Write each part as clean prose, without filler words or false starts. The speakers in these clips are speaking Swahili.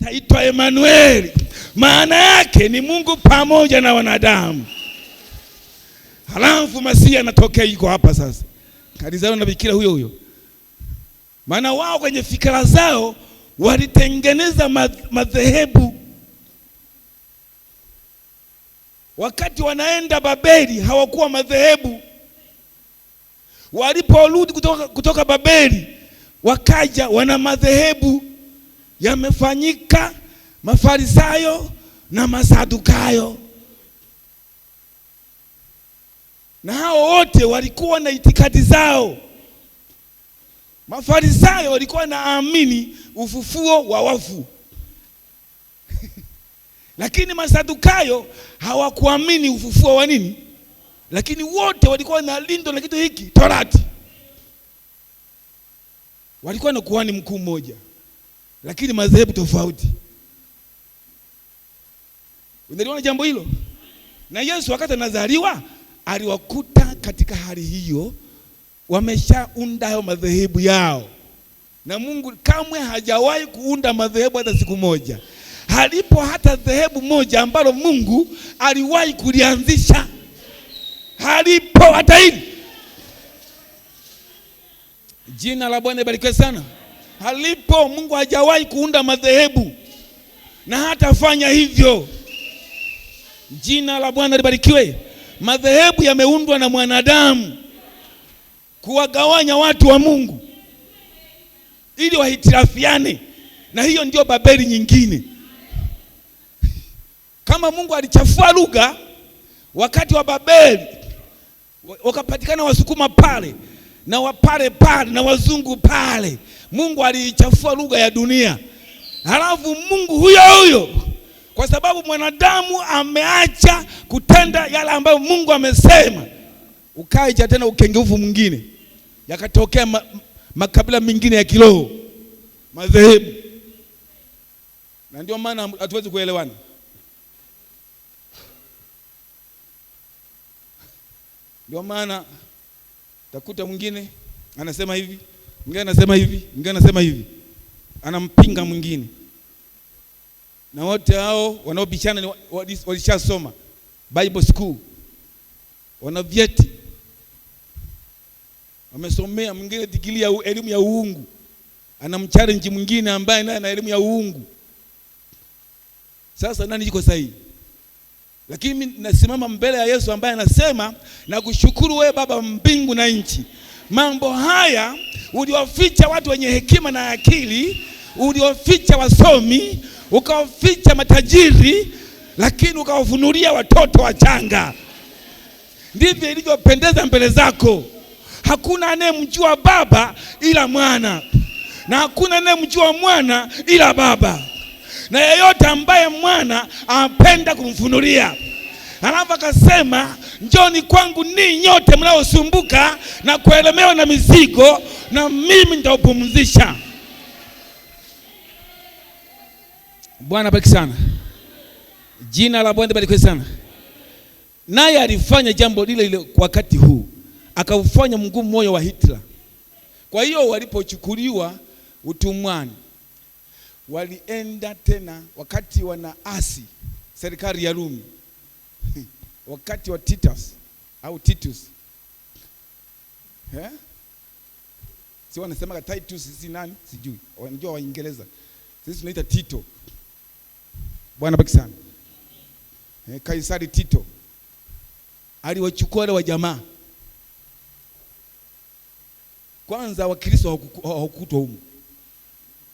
ataitwa Emanueli. Maana yake ni Mungu pamoja na wanadamu. Halafu Masihi anatokea, yuko hapa sasa. Alizaliwa na bikira huyo huyo. Maana wao kwenye fikra zao walitengeneza madhehebu. Wakati wanaenda Babeli hawakuwa madhehebu. Waliporudi kutoka Babeli wakaja wana madhehebu. Yamefanyika Mafarisayo na Masadukayo. Na hao wote walikuwa na itikadi zao. Mafarisayo walikuwa naamini ufufuo wa wafu. Lakini Masadukayo hawakuamini ufufuo wa nini? Lakini wote walikuwa na lindo na kitu hiki, Torati. Walikuwa na kuhani mkuu mmoja, lakini madhehebu tofauti. Unaelewa jambo hilo? Na Yesu wakati anazaliwa aliwakuta katika hali hiyo, wameshaunda hayo madhehebu yao. Na Mungu kamwe hajawahi kuunda madhehebu hata siku moja. Halipo hata dhehebu moja ambalo Mungu aliwahi kulianzisha. Halipo hata hili. Jina la Bwana libarikiwe sana. Halipo. Mungu hajawahi kuunda madhehebu na hatafanya hivyo. Jina la Bwana libarikiwe. Madhehebu yameundwa na mwanadamu kuwagawanya watu wa Mungu ili wahitirafiane, na hiyo ndio Babeli nyingine. Kama Mungu alichafua lugha wakati wa Babeli, wakapatikana Wasukuma pale na Wapare pale na Wazungu pale, Mungu alichafua lugha ya dunia. Halafu Mungu huyo huyo, kwa sababu mwanadamu ameacha kutenda yale ambayo Mungu amesema, ukaja tena ukengeufu mwingine, yakatokea makabila mengine ya kiroho, madhehebu. Na ndio maana hatuwezi kuelewana. Ndio maana takuta mwingine anasema hivi, mwingine anasema hivi, mwingine anasema hivi, anampinga mwingine. Na wote hao wanaobishana walishasoma Bible school, wana vyeti, wamesomea. Mwingine digrii ya elimu ya uungu, anamchallenge mwingine ambaye naye ana elimu ya uungu. Sasa nani yuko sahihi? Lakini mimi nasimama mbele ya Yesu ambaye anasema, na kushukuru wewe Baba mbingu na nchi, mambo haya uliwaficha watu wenye hekima na akili, uliwaficha wasomi, ukawaficha matajiri, lakini ukawafunulia watoto wachanga. Ndivyo ilivyopendeza mbele zako. Hakuna anayemjua Baba ila Mwana, na hakuna anayemjua Mwana ila Baba, na yeyote ambaye Mwana anapenda kumfunulia. Halafu akasema, njoni kwangu ninyi nyote mnaosumbuka na kuelemewa na mizigo, na mimi nitawapumzisha. Bwana bariki sana. Jina la Bwana libarikiwe sana. Naye alifanya jambo lile lile kwa wakati huu, akaufanya mgumu moyo wa Hitler. Kwa hiyo walipochukuliwa utumwani, walienda tena wakati wanaasi serikali ya Rumi, wakati wa Titus au Titus. Si wanasema Titus, sisi nani sijui, wanajua Waingereza, sisi tunaita Tito. Bwana bariki sana. Kaisari Tito aliwachukua wale wa jamaa. Kwanza Wakristo hawakukutwa humo.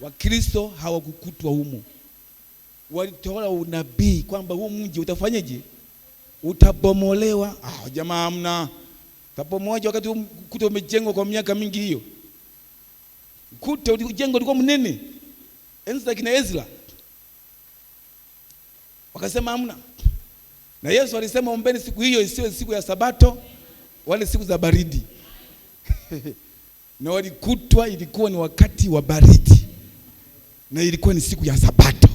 Wakristo hawakukutwa humo. Walitoa unabii kwamba huu mji utafanyaje? Utabomolewa. Jamaa hamna. Utabomoaje wakati ukuta umejengwa kwa miaka mingi hiyo? Ukuta ulijengwa ulikuwa mnene. Enzi za kina Ezra. Wakasema hamna. Na Yesu alisema ombeni siku hiyo isiwe siku ya Sabato wale siku za baridi. Na walikutwa ilikuwa ni wakati wa baridi, na ilikuwa ni siku ya Sabato.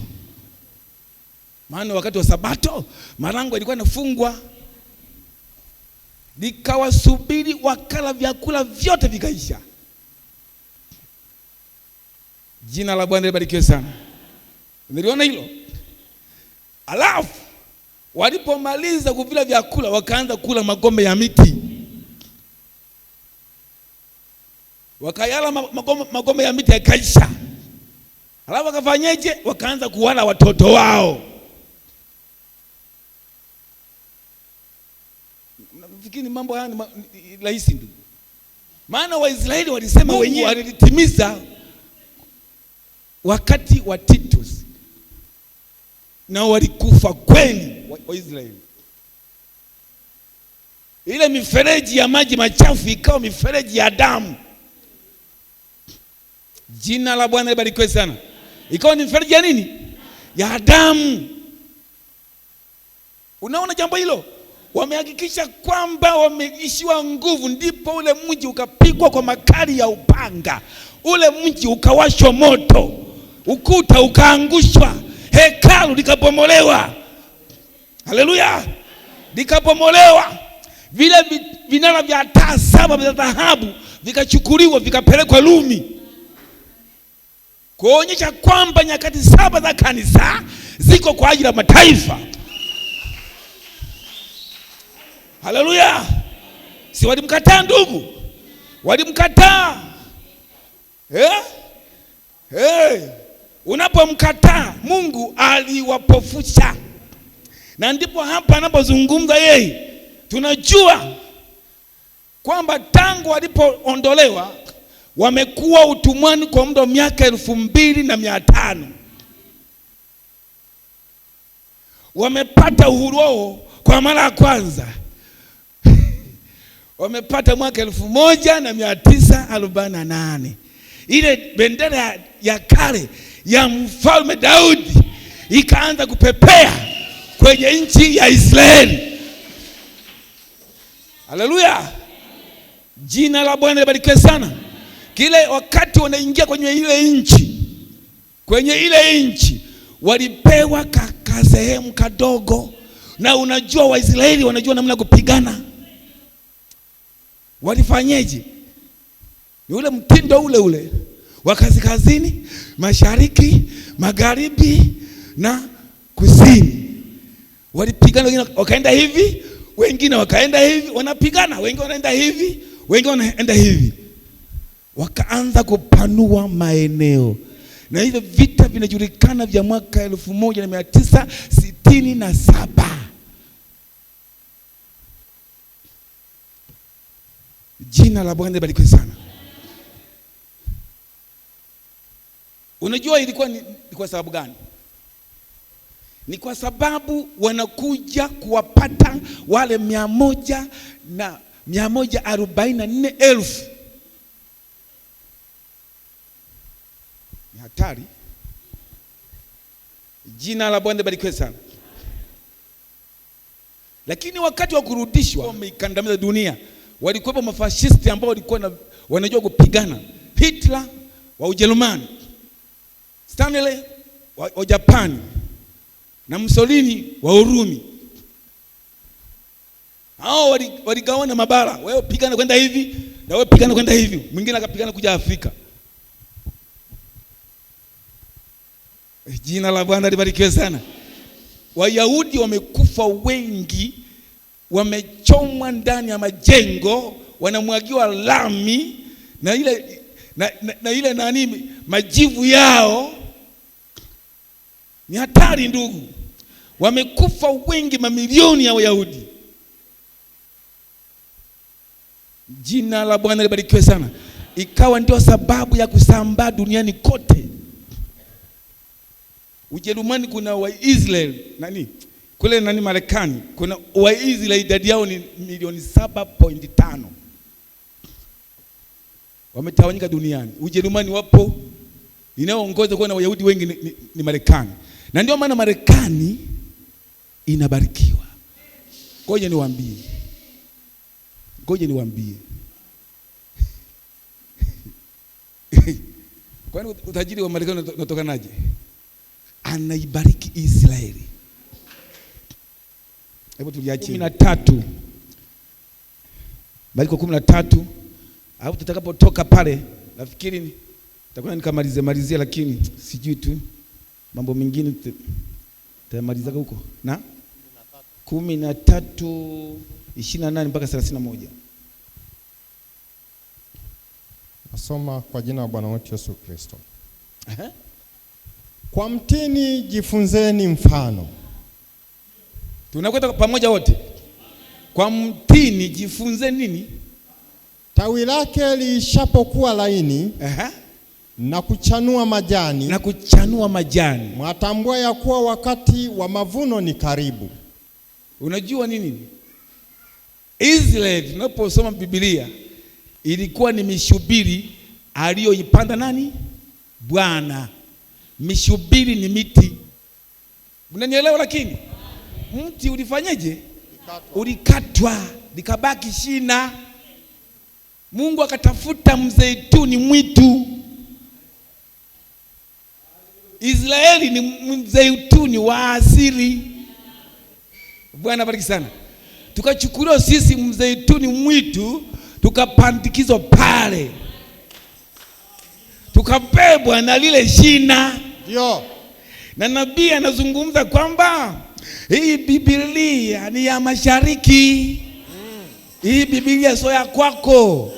Maana wakati wa Sabato malango yalikuwa yanafungwa. Nikawasubiri wakala vyakula vyote vikaisha. Jina la Bwana libarikiwe sana. Niliona hilo. Alafu walipomaliza kuvila vyakula wakaanza kula magombe ya miti. Wakayala magombe ya miti yakaisha. Alafu wakafanyeje? Wakaanza kuwala watoto wao. Nafikiri mambo haya ni rahisi ndugu. Maana Waisraeli walisema wenyewe walitimiza wakati wa Titus. Na walikufa kweli Waisraeli. Ile mifereji ya maji machafu ikawa mifereji ya damu. Jina la Bwana libarikiwe sana. Ikawa ni mifereji ya nini? Ya damu. Unaona jambo hilo? Wamehakikisha kwamba wameishiwa nguvu, ndipo ule mji ukapigwa kwa makali ya upanga. Ule mji ukawashwa moto. Ukuta ukaangushwa. Hekalu likabomolewa. Haleluya. Likabomolewa. Vile vinara vya taa 7 vya dhahabu vikachukuliwa vikapelekwa Rumi. Kuonyesha kwamba nyakati 7 za kanisa ziko kwa ajili ya mataifa. Haleluya. Si walimkataa ndugu? Walimkataa. Unapomkataa Mungu aliwapofusha. Na ndipo hapa anapozungumza yeye. Tunajua kwamba tangu walipoondolewa wamekuwa utumwani kwa muda wa miaka 2500. Wamepata uhuru wao kwa mara ya kwanza. Wamepata mwaka 1948. Ile bendera ya kale ya mfalme Daudi ikaanza kupepea kwenye nchi ya Israeli. Haleluya. Jina la Bwana libarikiwe sana. Kile wakati wanaingia kwenye ile nchi walipewa sehemu kadogo. Na unajua Waisraeli wanajua namna kupigana. Walifanyeje? Ni ule mtindo ule wa kaskazini, mashariki, magharibi na kusini. Walipigana, wengine wakaenda hivi, wengine wakaenda hivi, wanapigana, wengine wanaenda hivi, wengine wanaenda hivi. Wakaanza kupanua maeneo. Na hivyo vita vinajulikana vya mwaka 1967. Jina la Bwana libarikiwe sana. Unajua ilikuwa ni kwa sababu gani? Ni kwa sababu wanakuja kuwapata wale 144,000. Ni hatari. Jina la Bwana libarikiwe sana. Lakini wakati wa kurudishwa wameikandamiza dunia. Walikuwa mafashisti ambao walikuwa wanajua kupigana. Hitler wa Ujerumani, Stanley wa Japani na Mussolini wa Urumi. Hao waligawana mabara. Wewe pigana kwenda hivi na wewe pigana kwenda hivi. Mwingine akapigana kuja Afrika. Jina la Bwana libarikiwe sana. Wayahudi wamekufa wengi, wamechomwa ndani ya majengo, wanamwagiwa lami na ile nani majivu yao. Ni hatari ndugu. Wamekufa wengi, mamilioni ya Wayahudi. Jina la Bwana libarikiwe sana. Ikawa ndio sababu ya kusambaa duniani kote. Ujerumani kuna Waisraeli kule Marekani kuna Waisraeli, idadi yao ni milioni 7.5. Wametawanyika duniani. Ujerumani wapo, inaoongoza kuwa na Wayahudi wengi ni Marekani. Na ndio maana Marekani inabarikiwa. Ngoja niwaambie. Kwani utajiri wa Marekani unatokanaje? Anaibariki Israeli. Hebu tuliache 13. Marko 13. Hapo tutakapotoka pale nafikiri nitakuwa nikamalizia lakini sijui tu Mambo mengine tutamaliza huko na 13:28 mpaka 31. Nasoma kwa jina la Bwana wetu Yesu Kristo. Kwa mtini jifunzeni mfano. Tunakwenda pamoja wote. Kwa mtini jifunzeni nini? Tawi lake lishapokuwa laini na kuchanua majani. Mwatambua ya kuwa wakati wa mavuno ni karibu. Unajua nini? Israeli tunaposoma Biblia ilikuwa ni mishubiri aliyoipanda nani? Bwana. Mishubiri ni miti. Unanielewa? Lakini mti ulifanyeje? Ulikatwa, likabaki shina. Mungu akatafuta mzeituni mwitu. Israeli ni mzeituni wa asili. Bwana bariki sana. Tukachukuliwa sisi mzeituni mwitu, tukapandikizwa pale, tukabebwa na lile shina. Ndio. Na nabii anazungumza kwamba hii Biblia ni ya mashariki. Hii Biblia sio ya kwako.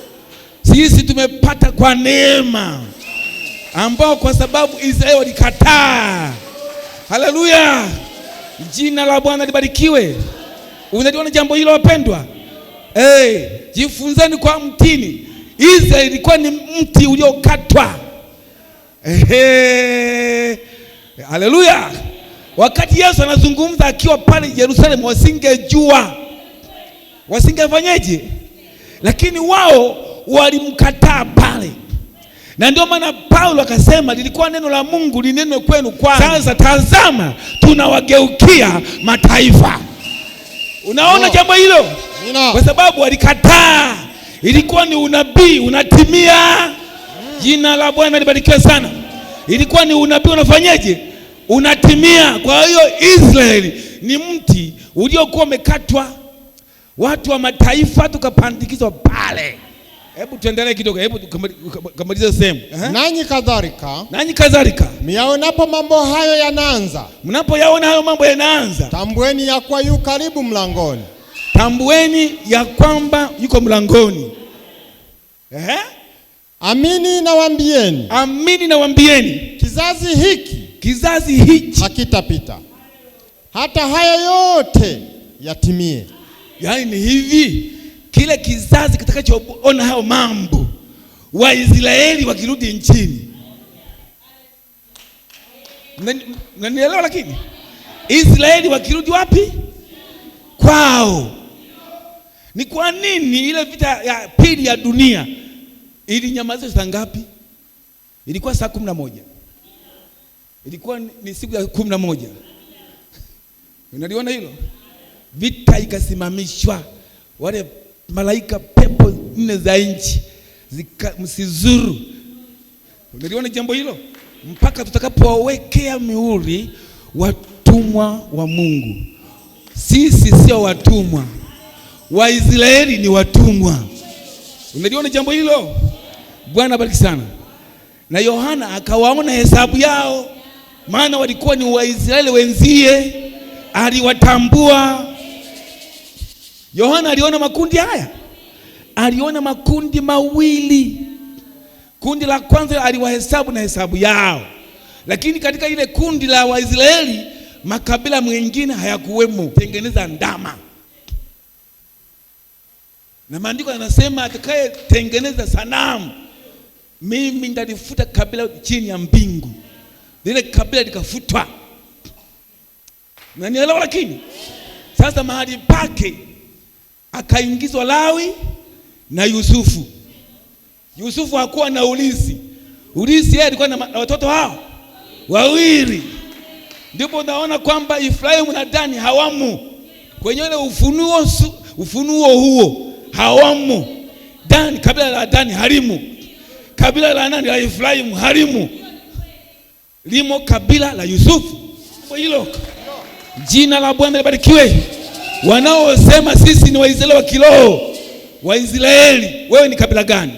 Sisi tumepata kwa neema, ambao kwa sababu Israeli walikataa. Haleluya. Jina la Bwana libarikiwe. Unaliona jambo hilo wapendwa? Jifunzeni kwa mtini. Israeli ilikuwa ni mti uliokatwa. Haleluya. Wakati Yesu anazungumza akiwa pale Yerusalemu, wasingejua, wasingefanyeje, lakini wao walimkataa pale. Na ndio maana Paulo akasema lilikuwa neno la Mungu linenwe kwenu kwanza. Sasa tazama tunawageukia mataifa. Unaona jambo hilo? Kwa sababu walikataa. Ilikuwa ni unabii unatimia. Jina la Bwana libarikiwe sana. Ilikuwa ni unabii unafanyeje? Unatimia. Kwa hiyo Israeli ni mti uliokuwa umekatwa. Watu wa mataifa tukapandikizwa pale. Hebu tuendelee kidogo. Hebu kamaliza sehemu. Nanyi kadhalika. Myaonapo mambo hayo yanaanza. Mnapoyaona hayo mambo yanaanza, tambueni ya kuwa yu karibu mlangoni. Tambueni ya kwamba yuko mlangoni. Amini nawaambieni. Kizazi hiki hakitapita hata haya yote yatimie. Yaani ni hivi, kile kizazi kitakachoona hayo mambo, Waisraeli wakirudi nchini. Unanielewa? Lakini Israeli wakirudi wapi? Kwao. Ni kwa nini ile vita ya pili ya dunia ilinyamazishwa saa ngapi? Ilikuwa saa 11. Ilikuwa ni siku ya 11. Unaliona hilo? Vita ikasimamishwa. Wale malaika pepo 4 za nchi msizuru. Unaliona jambo hilo? Mpaka tutakapowekea mihuri watumwa wa Mungu. Sisi sio watumwa. Waisraeli ni watumwa. Unaliona jambo hilo? Bwana bariki sana. Na Yohana akawaona hesabu yao, maana walikuwa ni Waisraeli wenzie, aliwatambua. Yohana aliona makundi haya. Aliona makundi mawili. Kundi la kwanza aliwahesabu na hesabu yao. Lakini katika ile kundi la Waisraeli makabila mengine hayakuwemo. Tengeneza ndama. Na maandiko yanasema atakaye tengeneza sanamu, mimi ndalifuta kabila chini ya mbingu. Lile kabila likafutwa. Na nielewa? Lakini sasa mahali pake akaingizwa Lawi na Yusufu. Yusufu hakuwa na ulisi. Ulisi yeye alikuwa na watoto hao wawili. Ndipo unaona kwamba Efraimu na Dani hawamo kwenye ile ufunuo huo, hawamo. Dani, kabila la Dani halimu. Kabila la nani? La Efraimu halimu. Limo kabila la Yusufu. Hilo. Jina la Bwana libarikiwe. Wanaosema sisi ni Waisraeli wa kiroho. Waisraeli, wewe ni kabila gani?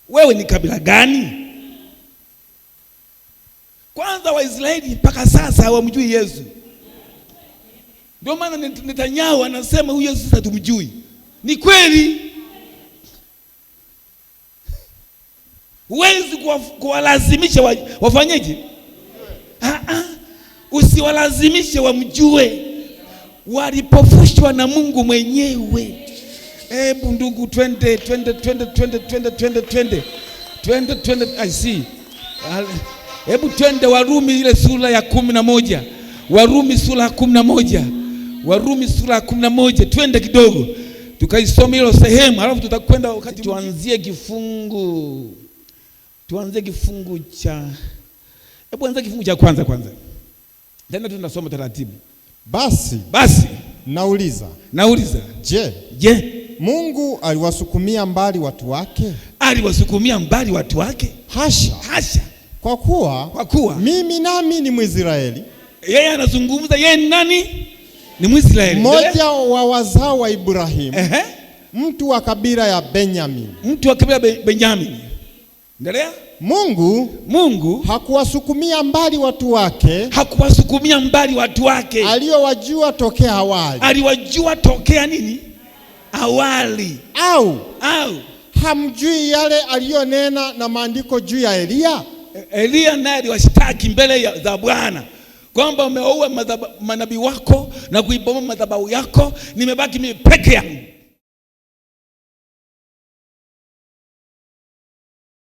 Wewe ni kabila gani? kwanza Waisraeli mpaka sasa hawamjui Yesu. Ndio maana Netanyahu anasema huyu Yesu sasa tumjui. Ni kweli. Huwezi kuwalazimisha wafanyeje? Usiwalazimishe wamjue. Walipofushwa na Mungu mwenyewe. Hebu ndugu twende. I see. Hebu twende Warumi ile sura ya 11. Warumi sura ya 11. Warumi sura ya 11. Twende kidogo tukaisome hilo sehemu, alafu tutakwenda wakati tuanzie kifungu cha anza kifungu cha kwanza. Tena tunasoma taratibu. Basi nauliza. Je, Mungu aliwasukumia mbali watu wake? Aliwasukumia mbali watu wake? Hasha. Kwa kuwa mimi nami ni Mwisraeli. Yeye anazungumza yeye ni nani? Ni Mwisraeli. Mmoja wa wazao wa Ibrahimu. Mtu wa kabila ya Benjamini. Endelea. Mungu hakuwasukumia mbali watu wake. Aliyowajua tokea awali. Aliwajua tokea nini? Awali. Au hamjui yale aliyonena na maandiko juu ya Elia? Elia naye aliwashtaki mbele za Bwana kwamba umewaua manabii wako na kuibomoa madhabahu yako, nimebaki mimi peke yangu.